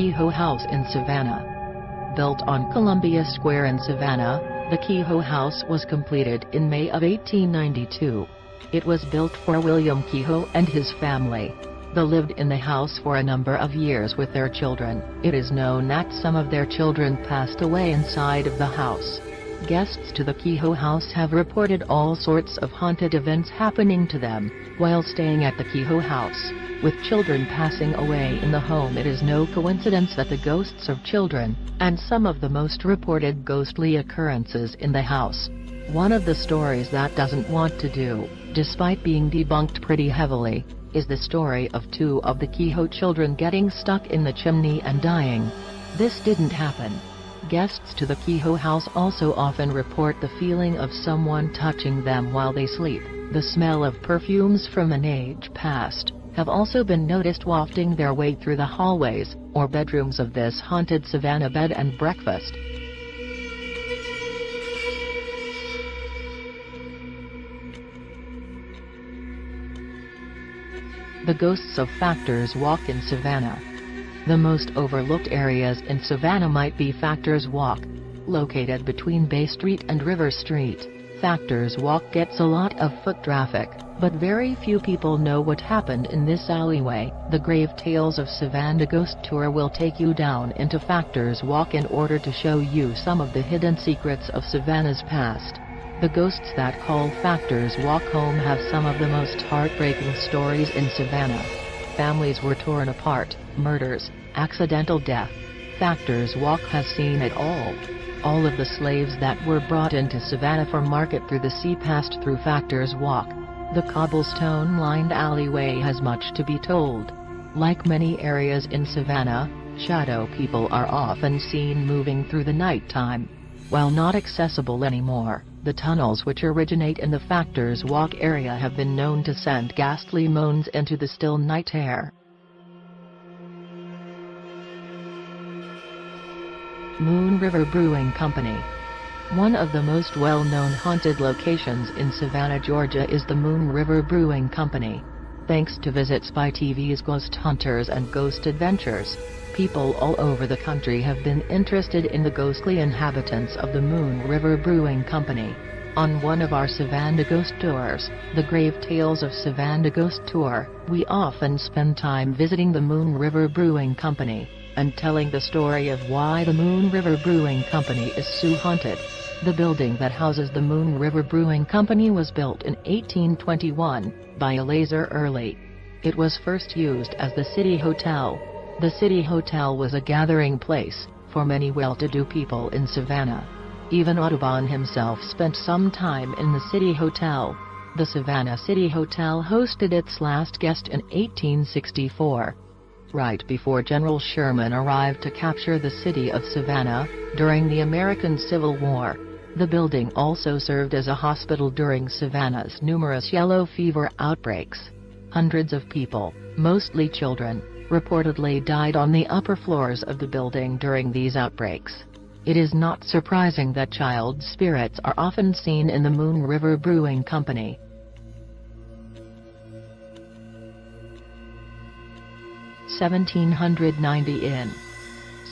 Kehoe House in Savannah. Built on Columbia Square in Savannah, the Kehoe House was completed in May of 1892. It was built for William Kehoe and his family. They lived in the house for a number of years with their children. It is known that some of their children passed away inside of the house. Guests to the Kehoe House have reported all sorts of haunted events happening to them while staying at the Kehoe House. With children passing away in the home, it is no coincidence that the ghosts of children, and some of the most reported ghostly occurrences in the house. One of the stories that doesn't want to do, despite being debunked pretty heavily, is the story of two of the Kehoe children getting stuck in the chimney and dying. This didn't happen. Guests to the Kehoe House also often report the feeling of someone touching them while they sleep. The smell of perfumes from an age past have also been noticed wafting their way through the hallways or bedrooms of this haunted Savannah bed and breakfast. The ghosts of Factors Walk in Savannah. The most overlooked areas in Savannah might be Factors Walk. Located between Bay Street and River Street, Factors Walk gets a lot of foot traffic, but very few people know what happened in this alleyway. The Grave Tales of Savannah Ghost Tour will take you down into Factors Walk in order to show you some of the hidden secrets of Savannah's past. The ghosts that call Factors Walk home have some of the most heartbreaking stories in Savannah. Families were torn apart, murders, accidental death. Factors Walk has seen it all. All of the slaves that were brought into Savannah for market through the sea passed through Factors Walk. The cobblestone-lined alleyway has much to be told. Like many areas in Savannah, shadow people are often seen moving through the nighttime. While not accessible anymore, the tunnels which originate in the Factors Walk area have been known to send ghastly moans into the still night air. Moon River Brewing Company. One of the most well-known haunted locations in Savannah, Georgia is the Moon River Brewing Company. Thanks to visits by TV's Ghost Hunters and Ghost Adventures, people all over the country have been interested in the ghostly inhabitants of the Moon River Brewing Company. On one of our Savannah Ghost Tours, the Grave Tales of Savannah Ghost Tour, we often spend time visiting the Moon River Brewing Company and telling the story of why the Moon River Brewing Company is so haunted. The building that houses the Moon River Brewing Company was built in 1821 by Eleazar Early. It was first used as the City Hotel. The City Hotel was a gathering place for many well-to-do people in Savannah. Even Audubon himself spent some time in the City Hotel. The Savannah City Hotel hosted its last guest in 1864. Right before General Sherman arrived to capture the city of Savannah, during the American Civil War. The building also served as a hospital during Savannah's numerous yellow fever outbreaks. Hundreds of people, mostly children, reportedly died on the upper floors of the building during these outbreaks. It is not surprising that child spirits are often seen in the Moon River Brewing Company. (1790) Inn.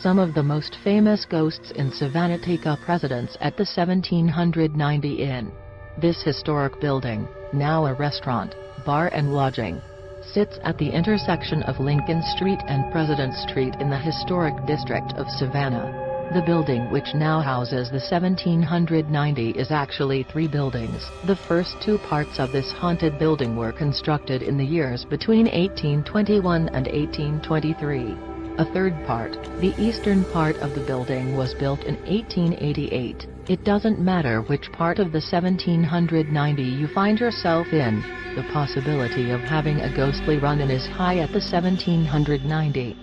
Some of the most famous ghosts in Savannah take up residence at the 1790 Inn. This historic building, now a restaurant, bar and lodging, sits at the intersection of Lincoln Street and President Street in the historic district of Savannah. The building, which now houses the 1790, is actually three buildings. The first two parts of this haunted building were constructed in the years between 1821 and 1823. A third part, the eastern part of the building, was built in 1888. It doesn't matter which part of the 1790 you find yourself in, the possibility of having a ghostly run-in is high at the 1790.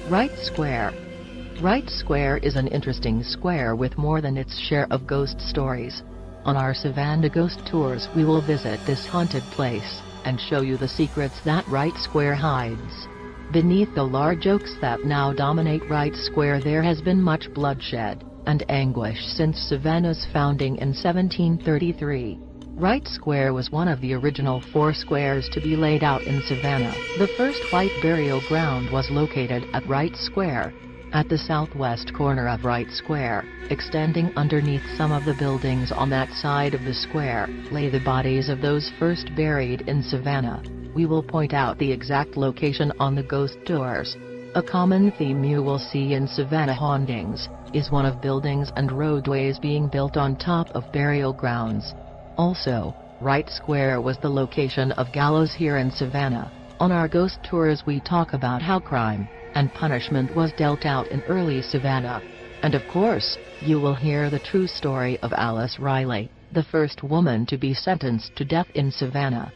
Wright Square. Wright Square is an interesting square with more than its share of ghost stories. On our Savannah Ghost Tours we will visit this haunted place, and show you the secrets that Wright Square hides. Beneath the large oaks that now dominate Wright Square there has been much bloodshed and anguish since Savannah's founding in 1733. Wright Square was one of the original 4 squares to be laid out in Savannah. The first white burial ground was located at Wright Square. At the southwest corner of Wright Square, extending underneath some of the buildings on that side of the square, lay the bodies of those first buried in Savannah. We will point out the exact location on the ghost tours. A common theme you will see in Savannah hauntings is one of buildings and roadways being built on top of burial grounds. Also, Wright Square was the location of gallows here in Savannah. On our ghost tours we talk about how crime and punishment was dealt out in early Savannah. And of course, you will hear the true story of Alice Riley, the first woman to be sentenced to death in Savannah.